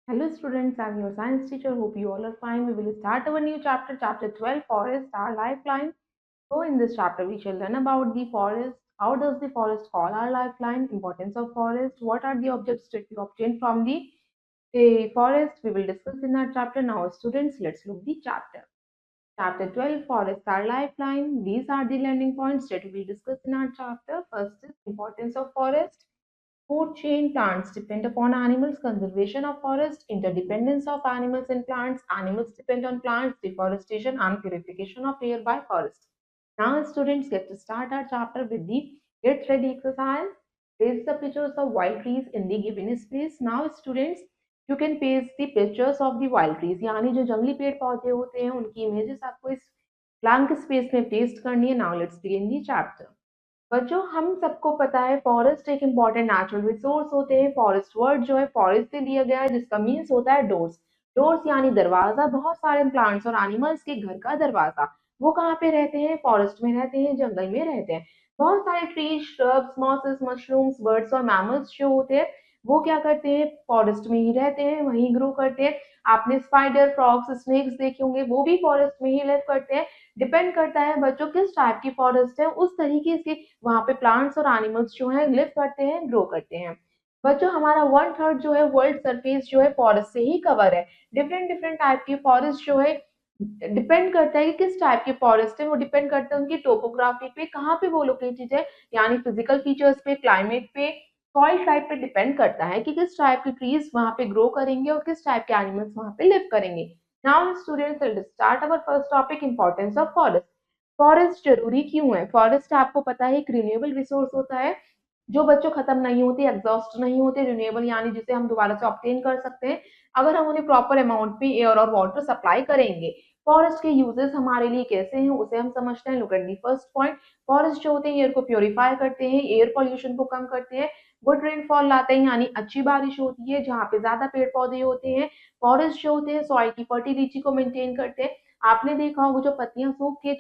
Hello students, I'm your science teacher. Hope you all are fine. We will start our new chapter, chapter 12, Forest, our lifeline. So in this chapter, we shall learn about the forest. How does the forest call our lifeline? Importance of forest. What are the objects that we obtain from the forest? We will discuss in our chapter. Now students, let's look the chapter. Chapter 12, Forest, our lifeline. These are the learning points that we will discuss in our chapter. First is importance of forest. Food chain plants depend upon animals, conservation of forest, interdependence of animals and plants, animals depend on plants, deforestation and purification of air by forest. Now students get to start our chapter with the get ready exercise. Paste the pictures of wild trees in the given space. Now students you can paste the pictures of the wild trees यानी जो जंगली पेड़ पौधे होते हैं उनकी images आपको इस ब्लैंक स्पेस में पेस्ट करनी है. Now let's begin the chapter. बच्चों हम सबको पता है फॉरेस्ट एक इम्पॉर्टेंट नेचुरल रिसोर्स होते हैं. फॉरेस्ट वर्ड जो है फॉरेस्ट से लिया गया है जिसका मीन्स होता है डोर्स. डोर्स यानी दरवाजा. बहुत सारे प्लांट्स और एनिमल्स के घर का दरवाजा. वो कहाँ पे रहते हैं? फॉरेस्ट में रहते हैं, जंगल में रहते हैं. बहुत सारे trees, shrubs, mosses, mushrooms, birds और मैमल्स जो होते हैं वो क्या करते हैं? फॉरेस्ट में ही रहते हैं, वहीं ग्रो करते हैं. आपने स्पाइडर, फ्रॉग्स, स्नेक्स देखे होंगे, वो भी फॉरेस्ट में ही लिव करते हैं. डिपेंड करता है बच्चों किस टाइप की फॉरेस्ट है, उस तरीके से वहाँ पे प्लांट्स और एनिमल्स जो है लिव करते हैं, ग्रो करते हैं. बच्चों हमारा 1/3 जो है वर्ल्ड सरफेस जो है फॉरेस्ट से ही कवर है. डिफरेंट डिफरेंट टाइप की फॉरेस्ट जो है डिपेंड करता है कि किस टाइप की फॉरेस्ट है. वो डिपेंड करता है उनकी टोपोग्राफी पे, कहाँ पे वो लोकेटेड है, यानी फिजिकल फीचर्स पे, क्लाइमेट पे, सॉइल टाइप पे डिपेंड करता है कि किस टाइप के ट्रीज वहाँ पे ग्रो करेंगे और किस टाइप के एनिमल्स वहाँ पे लिव करेंगे. Now students will start our first topic, importance of forest. Forest जरूरी क्यों है? फॉरेस्ट आपको पता है एक रिन्यूएबल रिसोर्स होता है जो बच्चों खत्म नहीं होते, एग्जॉस्ट नहीं होते. रिन्यूएबल यानी जिसे हम दोबारा से ऑब्टेन कर सकते हैं अगर हम उन्हें प्रॉपर अमाउंट पे एयर और वाटर सप्लाई करेंगे. फॉरेस्ट के यूजेस हमारे लिए कैसे हैं उसे हम समझते हैं. Look at the first point. Forest जो होते हैं एयर को प्योरीफाई करते हैं, एयर पॉल्यूशन को कम करते हैं, गुड रेनफॉल लाते हैं यानी अच्छी बारिश होती है जहाँ पे ज्यादा पेड़ पौधे होते हैं. फॉरेस्ट जो होते हैं सॉइल की फर्टिलिटी को मेंटेन करते हैं. आपने देखा होगा जो पत्तियां सूख के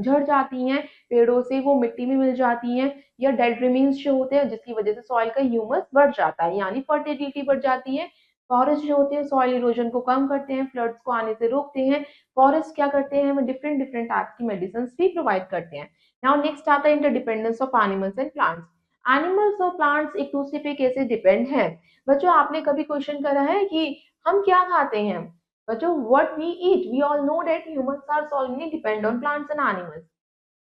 झड़ जाती हैं पेड़ों से, वो मिट्टी में मिल जाती हैं, या डेड रिमेन्स जो होते हैं जिसकी वजह से सॉइल का ह्यूमस बढ़ जाता है यानी फर्टिलिटी बढ़ जाती है. फॉरेस्ट जो होते हैं सॉइल इरोजन को कम करते हैं, फ्लड्स को आने से रोकते हैं. फॉरेस्ट क्या करते हैं? वो डिफरेंट डिफरेंट टाइप की मेडिसिन भी प्रोवाइड करते हैं. नाउ नेक्स्ट आता है interdependence of animals and plants. Animals और प्लांट्स एक दूसरे पे कैसे डिपेंड हैं? बच्चों आपने कभी क्वेश्चन करा है कि हम क्या खाते हैं? बच्चों what we eat, we all know that humans are solely depend on plants and animals.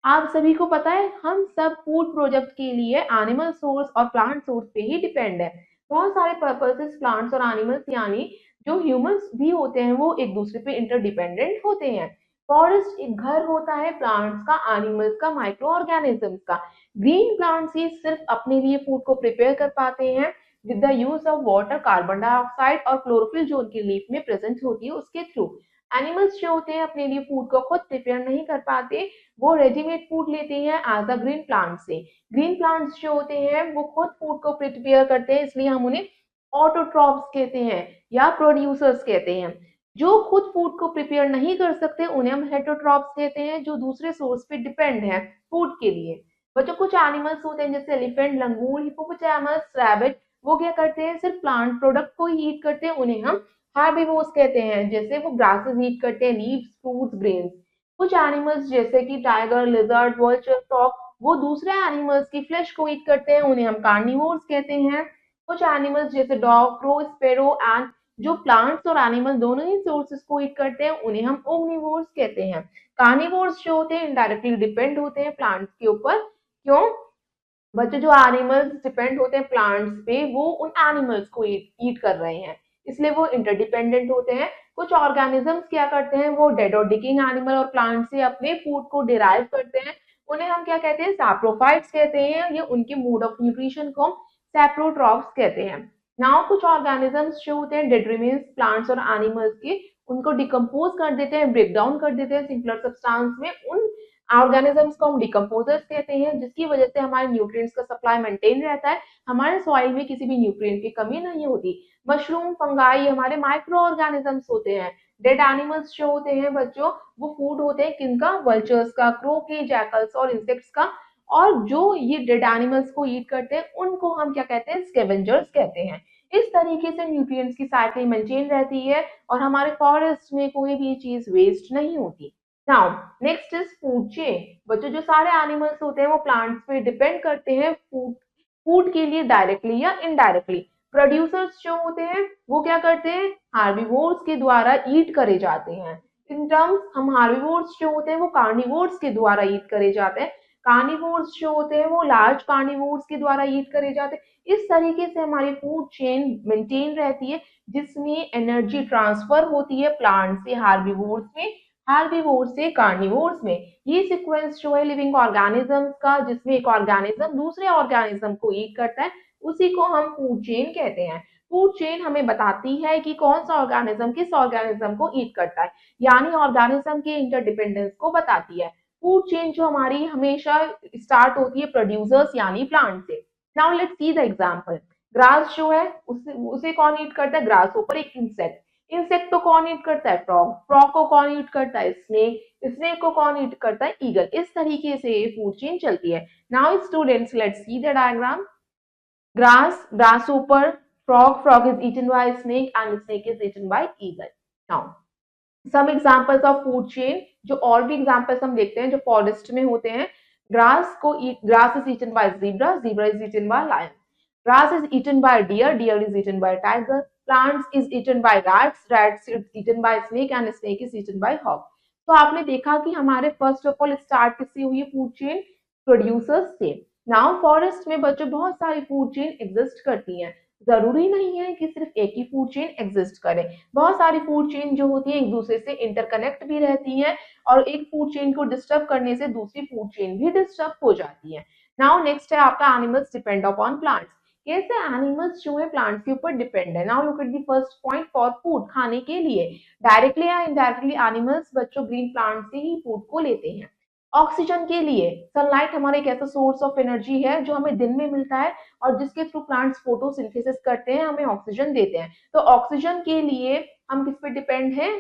आप सभी को पता है हम सब फूड प्रोडक्ट के लिए एनिमल सोर्स और प्लांट सोर्स पे ही डिपेंड है. बहुत सारे पर्पसेस प्लांट्स और एनिमल्स यानी जो ह्यूमंस भी होते हैं वो एक दूसरे पे इंटरडिपेंडेंट होते हैं. फॉरेस्ट एक घर होता है प्लांट्स का, एनिमल्स का, माइक्रो ऑर्गेनिजम्स का. ग्रीन प्लांट्स ही सिर्फ अपने लिए फूड को प्रिपेयर कर पाते हैं with the use of water, carbon dioxide और क्लोरोफिल जो उनकी लीफ में प्रेजेंट होती है उसके थ्रू. एनिमल्स जो होते हैं अपने लिए फूड को खुद प्रिपेयर नहीं कर पाते, वो रेडीमेड फूड लेते हैं एज अ ग्रीन प्लांट से. ग्रीन प्लांट्स जो होते हैं वो खुद फूड को प्रिपेयर करते हैं, इसलिए हम उन्हें ऑटोट्रॉप्स कहते हैं या प्रोड्यूसर्स कहते हैं. जो खुद फूड को प्रिपेयर नहीं कर सकते उन्हें हम हेटरोट्रॉप्स कहते हैं जो दूसरे सोर्स पे डिपेंड है फूड के लिए. बच्चों कुछ एनिमल्स होते हैं जैसे एलिफेंट, लंगूर, हिप्पोपोटामस, रैबिट, वो क्या करते हैं? सिर्फ प्लांट प्रोडक्ट को ही ईट करते हैं, उन्हें हम हार्बिवोर्स कहते हैं. जैसे वो ग्रासेस ईट करते हैं, लीव्स, फ्रूट्स, ग्रेन्स. कुछ एनिमल्स जैसे कि टाइगर, लिजर्ड, वल्चर, फ्रॉग, वो दूसरे एनिमल्स की फ्लेश को ईट करते हैं, उन्हें हम कार्निवोर्स कहते हैं. कुछ एनिमल्स जैसे डॉग, क्रो, स्पैरो एंड जो प्लांट्स और एनिमल दोनों ही सोर्सेस को ईट करते हैं उन्हें हम ओमनिवोर्स कहते हैं. कार्निवोर्स जो होते हैं इनडायरेक्टली डिपेंड होते हैं प्लांट्स के ऊपर. क्यों? बच्चे जो एनिमल्स डिपेंड होते हैं प्लांट्स पे वो उन एनिमल्स को ईट कर रहे हैं, इसलिए वो इंटरडिपेंडेंट होते हैं. कुछ ऑर्गेनिजम्स क्या करते हैं? वो डेड और डिकिंग एनिमल और प्लांट से अपने फूड को डिराइव करते हैं, उन्हें हम क्या कहते हैं? सैप्रोफाइट्स कहते हैं. ये उनके मोड ऑफ न्यूट्रिशन को हम सैप्रोट्रॉप्स कहते हैं. नाउ कुछ ऑर्गेनिजम्स जो होते हैं डेड रिमेन्स प्लांट्स और एनिमल्स के, उनको डिकम्पोज कर देते हैं, ब्रेक डाउन कर देते हैं सिंपलर सब्सटेंस में. उन ऑर्गेनिजम्स को हम डिकम्पोजर्स कहते हैं जिसकी वजह से हमारे न्यूट्रिएंट्स का सप्लाई मेंटेन रहता है, हमारे सॉइल में किसी भी न्यूट्रिएंट की कमी नहीं होती. मशरूम, फंगाई हमारे माइक्रो ऑर्गेनिजम्स होते हैं. डेड एनिमल्स जो होते हैं बच्चों वो फूड होते हैं किनका? वल्चर्स का, क्रो के, जैकल्स और इंसेक्ट्स का. और जो ये डेड एनिमल्स को ईट करते हैं उनको हम क्या कहते हैं? स्कैवेंजर्स कहते हैं. इस तरीके से न्यूट्रिएंट्स की साइकिल मेंटेन रहती है और हमारे फॉरेस्ट में कोई भी चीज वेस्ट नहीं होती। Now next is food chain. बच्चों जो सारे एनिमल्स होते हैं वो प्लांट्स पे डिपेंड करते हैं फूड फूड के लिए डायरेक्टली या इनडायरेक्टली। प्रोड्यूसर्स जो होते हैं वो क्या करते हैं, हार्बिवोर्स के द्वारा ईट करे जाते हैं। इन टर्म्स हम हार्बिवोर्स जो होते हैं वो कार्निवोर्स के द्वारा ईट करे जाते हैं। कार्निवोर्स जो होते हैं वो लार्ज कार्निवोर्स के द्वारा ईट करे जाते हैं। इस तरीके से हमारी फूड चेन मेंटेन रहती है जिसमें एनर्जी ट्रांसफर होती है प्लांट से हार्बिवोर्स में, हार्बिवोर्स से कार्निवोर्स में। ये सीक्वेंस जो है लिविंग ऑर्गेनिजम्स का, जिसमें एक ऑर्गेनिज्म दूसरे ऑर्गेनिज्म को ईट करता है, उसी को हम फूड चेन कहते हैं। फूड चेन हमें बताती है कि कौन सा ऑर्गेनिज्म किस ऑर्गेनिज्म को ईट करता है, यानी ऑर्गेनिज्म के इंटरडिपेंडेंस को बताती है। फूड चेन जो हमारी हमेशा स्टार्ट होती है प्रोड्यूसर्स यानी प्लांट से। Now let's see the example. Grass जो है उसे उसे कौन ईट करता है, ग्रास ऊपर एक इंसेक्ट। इंसेक्ट को कौन ईट करता है, फ्रॉग। फ्रॉग को कौन ईट करता है, स्नेक। स्नेक को कौन ईट करता है, ईगल। इस तरीके से ये फूड चेन चलती है। Now students let's see the diagram. Grass, grasshopper, frog, frog is eaten by snake and snake is eaten by eagle. Now, some examples of food chain, जो और भी examples हम देखते हैं जो forest में होते हैं। Grass is eaten by zebra, zebra is eaten by lion. Grass is eaten by deer, deer is eaten by tiger. Plants is eaten by rats, rats is eaten by snake and snake is eaten by hog. तो आपने देखा कि हमारे first of all start किससे हुई है food chain, producers से। Now forest में बच्चों बहुत सारी फूड चेन एग्जिस्ट करती हैं। जरूरी नहीं है कि सिर्फ एक ही फूड चेन एग्जिस्ट करे, बहुत सारी फूड चेन जो होती है एक दूसरे से इंटरकनेक्ट भी रहती हैं और एक फूड चेन को डिस्टर्ब करने से दूसरी फूड चेन भी डिस्टर्ब हो जाती है। नाउ नेक्स्ट है आपका एनिमल्स डिपेंड अपॉन प्लांट्स। कैसे एनिमल्स जो है प्लांट्स के ऊपर डिपेंड है। Now look at the first point, for food, खाने के लिए। डायरेक्टली या इनडायरेक्टली एनिमल्स बच्चों ग्रीन प्लांट से ही फूड को लेते हैं। ऑक्सीजन के लिए, सनलाइट हमारा एक ऐसा सोर्स ऑफ एनर्जी है जो हमें दिन में मिलता है और जिसके थ्रू प्लांट्स फोटोसिंथेसिस करते हैं, हमें ऑक्सीजन देते हैं। तो ऑक्सीजन के लिए हम किस पे डिपेंड हैं,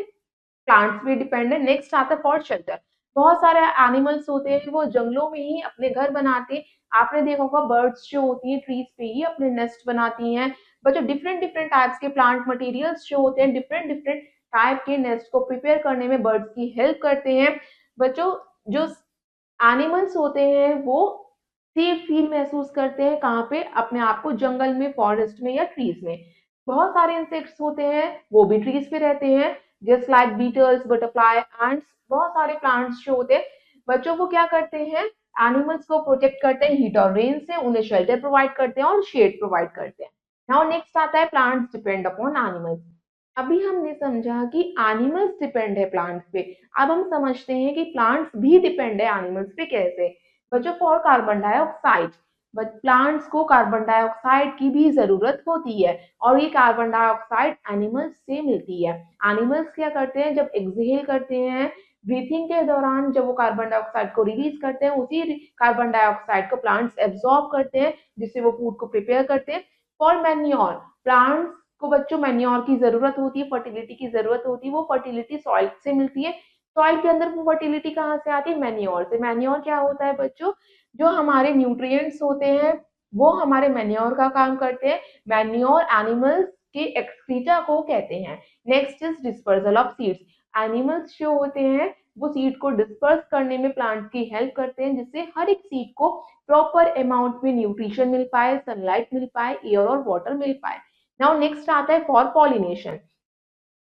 प्लांट्स पे डिपेंड है। नेक्स्ट आता है फॉर शेल्टर। बहुत सारे एनिमल्स होते हैं वो जंगलों में ही अपने घर बनाते हैं। आपने देखा होगा बर्ड्स जो होती हैं ट्रीज पे ही अपने नेस्ट बनाती हैं। बच्चों डिफरेंट डिफरेंट टाइप्स के प्लांट मटेरियल्स जो होते हैं डिफरेंट डिफरेंट टाइप के नेस्ट को प्रिपेयर करने में बर्ड्स की हेल्प करते हैं। बच्चों जो एनिमल्स होते हैं वो सेफ फील महसूस करते हैं कहाँ पे, अपने आप को जंगल में, फॉरेस्ट में या ट्रीज में। बहुत सारे इंसेक्ट्स होते हैं वो भी ट्रीज पे रहते हैं, just like beetles, butterfly, ants. बहुत सारे प्लांट्स जो होते हैं बच्चों को क्या करते हैं, एनिमल्स को प्रोटेक्ट करते हैं हीट और रेन से, उन्हें शेल्टर प्रोवाइड करते हैं और शेड प्रोवाइड करते हैं। नाउ नेक्स्ट आता है प्लांट्स डिपेंड अपॉन एनिमल्स। अभी हमने समझा कि एनिमल्स डिपेंड है प्लांट्स पे। अब हम समझते हैं कि प्लांट्स भी डिपेंड है एनिमल्स पे कैसे। बच्चों for carbon dioxide, but plants को कार्बन डाइऑक्साइड की भी जरूरत होती है और ये कार्बन डाइऑक्साइड एनिमल्स से मिलती है। एनिमल्स क्या करते हैं, जब एक्सहेल करते हैं ब्रीथिंग के दौरान, जब वो कार्बन डाइऑक्साइड को रिलीज करते हैं, उसी कार्बन डाइऑक्साइड को प्लांट्स एब्जॉर्ब करते हैं जिससे वो फूड को प्रिपेयर करते हैं। फॉर मैन्योर, प्लांट्स को बच्चों मैन्योर की जरूरत होती है, फर्टिलिटी की जरूरत होती है। वो फर्टिलिटी सॉइल से मिलती है। सॉइल के अंदर वो फर्टिलिटी कहाँ से आती है, मैन्योर से। मैन्योर क्या होता है बच्चों, जो हमारे न्यूट्रिएंट्स होते हैं वो हमारे मैन्योर का काम करते हैं। मैन्योर एनिमल्स के एक्सक्रीटा को कहते हैं। Next is dispersal of seeds. Animals जो होते हैं वो सीड को डिस्पर्स करने में प्लांट्स की हेल्प करते हैं जिससे हर एक सीड को प्रॉपर अमाउंट में न्यूट्रिशन मिल पाए, सनलाइट मिल पाए, एयर और वाटर मिल पाए। नाउ नेक्स्ट आता है फॉर पॉलिनेशन।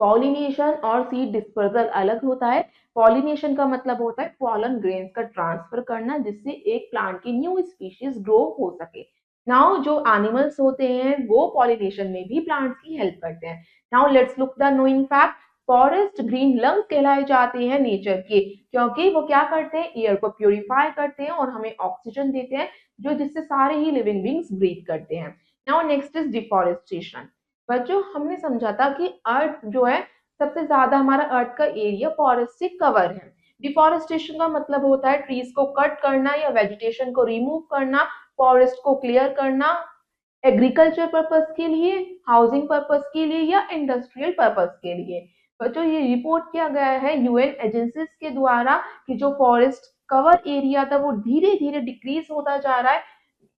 पॉलिनेशन और सीड डिस्पर्सल अलग होता है। पॉलिनेशन का मतलब होता है पॉलन ग्रेन्स का ट्रांसफर करना जिससे एक प्लांट की न्यू स्पीशीज ग्रो हो सके। नाउ जो एनिमल्स होते हैं वो पॉलिनेशन में भी प्लांट्स की हेल्प करते हैं। Now let's look the knowing fact. Forest green lungs कहलाए जाते हैं नेचर के, क्योंकि वो क्या करते हैं, एयर को प्यूरिफाई करते हैं और हमें ऑक्सीजन देते हैं जो जिससे सारे ही लिविंग बींग्स ब्रीथ करते हैं। Now next is deforestation. बच्चों हमने समझा था कि अर्थ जो है सबसे ज्यादा हमारा अर्थ का एरिया फॉरेस्ट से कवर है। डिफॉरेस्टेशन का मतलब होता है ट्रीज को कट करना या वेजिटेशन को रिमूव करना, फॉरेस्ट को क्लियर करना एग्रीकल्चर पर्पस के लिए, हाउसिंग पर्पस के लिए या इंडस्ट्रियल पर्पस के लिए। बच्चों ये रिपोर्ट किया गया है यूएन एजेंसीज के द्वारा कि जो फॉरेस्ट कवर एरिया था वो धीरे धीरे डिक्रीज होता जा रहा है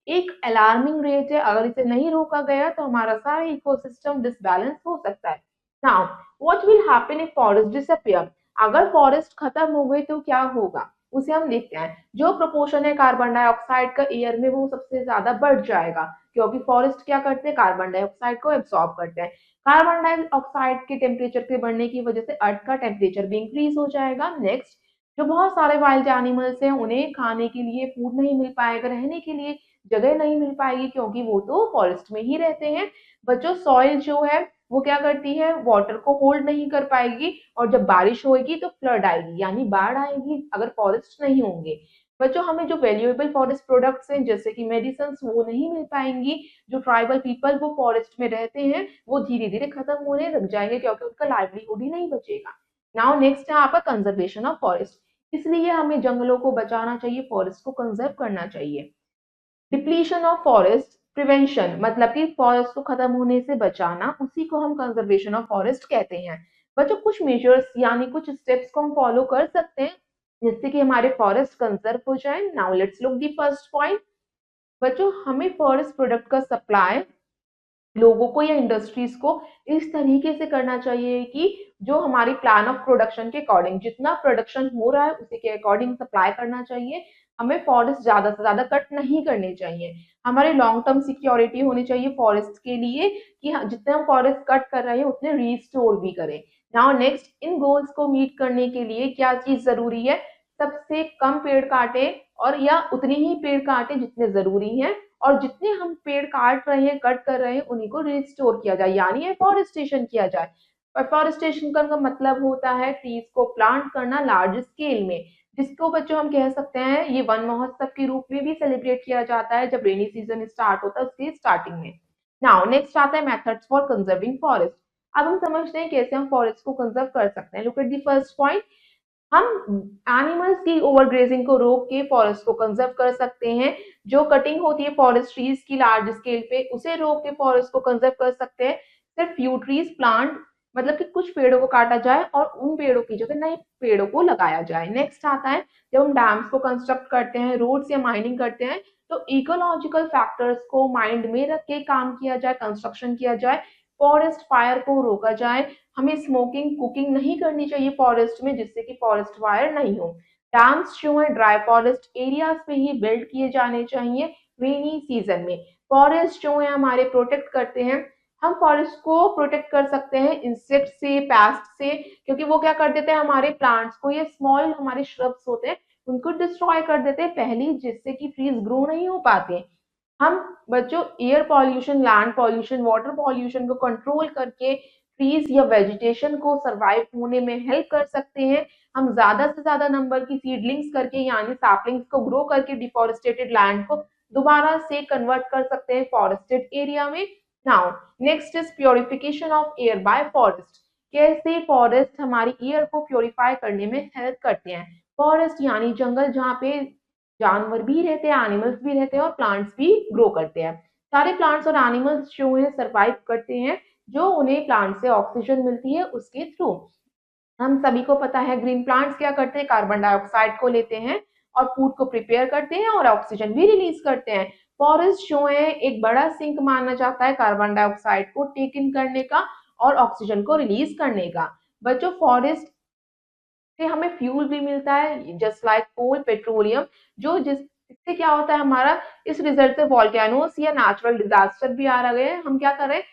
एक अलार्मिंग रेट है, अगर इसे नहीं रोका गया तो हमारा सारा इकोसिस्टम डिसबैलेंस हो सकता है। Now what will happen if forest disappear? अगर फॉरेस्ट खत्म हो गई तो क्या होगा, उसे हम देखते हैं। जो प्रोपोर्शन है कार्बन डाइऑक्साइड का एयर में, वो सबसे ज्यादा बढ़ जाएगा, क्योंकि फॉरेस्ट क्या करते हैं, कार्बन डाइऑक्साइड को एब्सॉर्ब करते हैं। कार्बन डाइऑक्साइड के टेम्परेचर के बढ़ने की वजह से अर्थ का टेम्परेचर भी इंक्रीज हो जाएगा। नेक्स्ट, जो बहुत सारे वाइल्ड एनिमल्स हैं, उन्हें खाने के लिए फूड नहीं मिल पाएगा, रहने के लिए जगह नहीं मिल पाएगी, क्योंकि वो तो फॉरेस्ट में ही रहते हैं। बच्चों, सॉइल जो है वो क्या करती है, वाटर को होल्ड नहीं कर पाएगी, और जब बारिश होगी तो फ्लड आएगी, यानी बाढ़ आएगी अगर फॉरेस्ट नहीं होंगे। बच्चों, हमें जो वैल्यूएबल फॉरेस्ट प्रोडक्ट्स हैं जैसे कि मेडिसिन, वो नहीं मिल पाएंगी। जो ट्राइबल पीपल वो फॉरेस्ट में रहते हैं, वो धीरे धीरे खत्म होने लग जाएंगे, क्योंकि उनका लाइवलीहुड ही नहीं बचेगा। नाउ नेक्स्ट है आपका कंजर्वेशन ऑफ फॉरेस्ट। इसलिए हमें जंगलों को बचाना चाहिए, फॉरेस्ट को कंजर्व करना चाहिए। डिप्लीशन ऑफ फॉरेस्ट प्रिवेंशन, मतलब कि फॉरेस्ट को खत्म होने से बचाना, उसी को हम कंजर्वेशन ऑफ फॉरेस्ट कहते हैं। बच्चों, कुछ मेजर्स यानी कुछ स्टेप्स को हम फॉलो कर सकते हैं जिससे कि हमारे फॉरेस्ट कंजर्व हो जाए। Now let's look the first point. बच्चों, हमें फॉरेस्ट प्रोडक्ट का सप्लाई लोगों को या इंडस्ट्रीज को इस तरीके से करना चाहिए कि जो हमारी प्लान ऑफ प्रोडक्शन के अकॉर्डिंग, जितना प्रोडक्शन हो रहा है उसी के अकॉर्डिंग सप्लाई करना चाहिए। हमें फॉरेस्ट ज्यादा से ज्यादा कट नहीं करने चाहिए। हमारी लॉन्ग टर्म सिक्योरिटी होनी चाहिए फॉरेस्ट के लिए कि जितने हम फॉरेस्ट कट कर रहे हैं उतने रीस्टोर भी करें। नाउ नेक्स्ट, इन गोल्स को मीट करने के लिए क्या चीज जरूरी है, सबसे कम पेड़ काटे, और या उतने ही पेड़ काटे जितने जरूरी हैं, और जितने हम पेड़ काट रहे हैं, कट कर रहे हैं, उन्हीं को रिस्टोर किया जाए, यानी एफॉरेस्टेशन किया जाए। एफॉरेस्टेशन का मतलब होता है ट्रीज को प्लांट करना लार्ज स्केल में, जिसको बच्चों हम कह सकते हैं ये वन महोत्सव के रूप में भी सेलिब्रेट किया जाता है जब रेनी सीजन स्टार्ट होता है उसकी स्टार्टिंग में। नाउ नेक्स्ट आता है मेथड्स फॉर कंजर्विंग फॉरेस्ट। अब हम समझते हैं कैसे हम फॉरेस्ट को कंजर्व कर सकते हैं। Look at the first point. हम एनिमल्स की ओवरग्रेजिंग को रोक के फॉरेस्ट को कंजर्व कर सकते हैं। जो कटिंग होती है फॉरेस्ट ट्रीज की लार्ज स्केल पे, उसे रोक के फॉरेस्ट को कंजर्व कर सकते हैं। सिर्फ फ्यू ट्रीज प्लांट, मतलब कि कुछ पेड़ों को काटा जाए और उन पेड़ों की जगह नए पेड़ों को लगाया जाए। नेक्स्ट आता है, जब हम डैम्स को कंस्ट्रक्ट करते हैं, रोड्स या माइनिंग करते हैं, तो इकोलॉजिकल फैक्टर्स को माइंड में रख के काम किया जाए, कंस्ट्रक्शन किया जाए, फॉरेस्ट फायर को रोका जाए। हमें स्मोकिंग कुकिंग नहीं करनी चाहिए फॉरेस्ट में, जिससे कि फॉरेस्ट फायर नहीं हो। डैम्स जो है ड्राई फॉरेस्ट एरियाज पे ही बिल्ड किए जाने चाहिए रेनी सीजन में। फॉरेस्ट जो है हमारे प्रोटेक्ट करते हैं। हम फॉरेस्ट को प्रोटेक्ट कर सकते हैं इंसेक्ट से, पेस्ट से, क्योंकि वो क्या कर देते हैं हमारे प्लांट्स को, ये स्मॉल हमारे श्रब्स होते हैं उनको डिस्ट्रॉय कर देते हैं पहली, जिससे कि ट्रीज ग्रो नहीं हो पाते। हम बच्चों air pollution, land pollution, water pollution को कंट्रोल करके ट्रीज या वेजिटेशन को सरवाइव होने में हेल्प कर सकते हैं। हम ज्यादा से ज्यादा नंबर की सीडलिंग्स करके, यानी सैपलिंग्स को ग्रो करके डिफॉरेस्टेटेड लैंड को दोबारा से कन्वर्ट कर सकते हैं फॉरेस्टेड एरिया में। Now next is purification of air by forest. कैसे फॉरेस्ट हमारी एयर को प्योरीफाई करने में हेल्प करते हैं। फॉरेस्ट यानी जंगल, जहाँ पे जानवर भी रहते हैं, एनिमल्स भी रहते हैं और प्लांट्स भी ग्रो करते हैं। सारे प्लांट्स और एनिमल्स जो है सरवाइव करते हैं, जो उन्हें प्लांट से ऑक्सीजन मिलती है उसके थ्रू। हम सभी को पता है ग्रीन प्लांट्स क्या करते हैं, कार्बन डाइऑक्साइड को लेते हैं और फूड को प्रिपेयर करते हैं और ऑक्सीजन भी रिलीज करते हैं। फॉरेस्ट जो है एक बड़ा सिंक माना जाता है कार्बन डाइऑक्साइड को टेक इन करने का और ऑक्सीजन को रिलीज करने का। बच्चों, फॉरेस्ट से हमें फ्यूल भी मिलता है, जस्ट लाइक कोल, पेट्रोलियम, जो जिस इससे क्या होता है हमारा, इस रिजल्ट से वॉल्केनोस या नेचुरल डिजास्टर भी आ रहे हैं। हम क्या कर रहे हैं,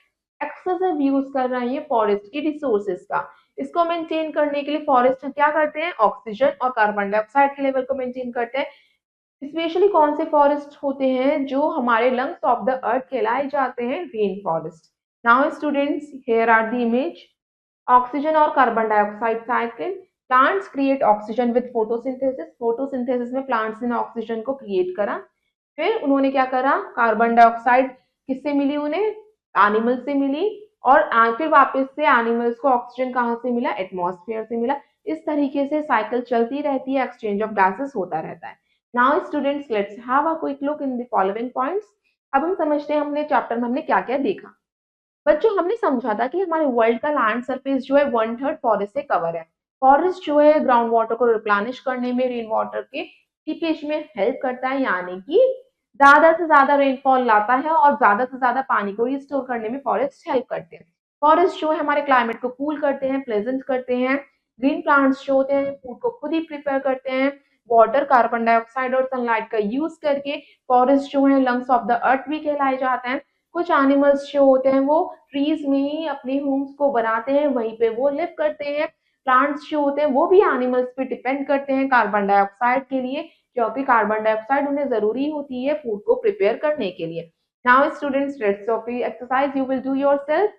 एक्सेसिव यूज कर रहे हैं फॉरेस्ट की रिसोर्सेज का। इसको मेंटेन करने के लिए फॉरेस्ट क्या करते हैं, ऑक्सीजन और कार्बन डाइऑक्साइड के लेवल को मेंटेन करते हैं। स्पेशली कौन से फॉरेस्ट होते हैं, जो हमारे लंग्स ऑफ द अर्थ कहलाए जाते हैं, rain forest. Now students, here are the image. Oxygen और carbon dioxide cycle. Plants create oxygen with photosynthesis. Photosynthesis में प्लांट्स ने ऑक्सीजन को क्रिएट करा। फिर उन्होंने क्या करा, कार्बन डाइऑक्साइड किससे मिली उन्हें, एनिमल से मिली, और फिर वापस से एनिमल्स को ऑक्सीजन कहाँ से मिला, एटमॉस्फेयर से मिला। इस तरीके से साइकिल चलती रहती है, एक्सचेंज ऑफ गैसेस होता रहता है। Now students, let's have a quick look in the following points. अब हम समझते हैं हमने चैप्टर में हमने क्या क्या देखा। बच्चों, हमने समझा था कि हमारे वर्ल्ड का लैंड सरफेस जो है 1/3 फॉरेस्ट से कवर है। फॉरेस्ट जो है ग्राउंड वाटर को रिप्लेनिश करने में, रेन वाटर के सीपेज में हेल्प करता है, यानी कि ज्यादा से ज्यादा रेनफॉल लाता है और ज्यादा से ज्यादा पानी को रिस्टोर करने में फॉरेस्ट हेल्प करते हैं। फॉरेस्ट जो है हमारे क्लाइमेट को कूल करते हैं, प्लेजेंट करते हैं। ग्रीन प्लांट्स जो होते हैं फूड को खुद ही प्रिपेयर करते हैं। वाटर, कार्बन डाइऑक्साइड और सनलाइट का यूज करके फॉरेस्ट जो है लंग्स ऑफ द अर्थ भी कहलाए जाते हैं। कुछ एनिमल्स जो होते हैं वो ट्रीज में ही अपने होम्स को बनाते हैं, वहीं पे वो लिव करते हैं। प्लांट्स जो होते हैं वो भी एनिमल्स पे डिपेंड करते हैं कार्बन डाइऑक्साइड के लिए, क्योंकि कार्बन डाइऑक्साइड उन्हें जरूरी होती है फूड को प्रिपेयर करने के लिए। Now students, rest of the exercise you will do yourself.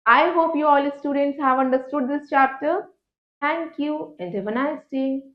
I hope you all students have understood this chapter. Thank you and have a nice day.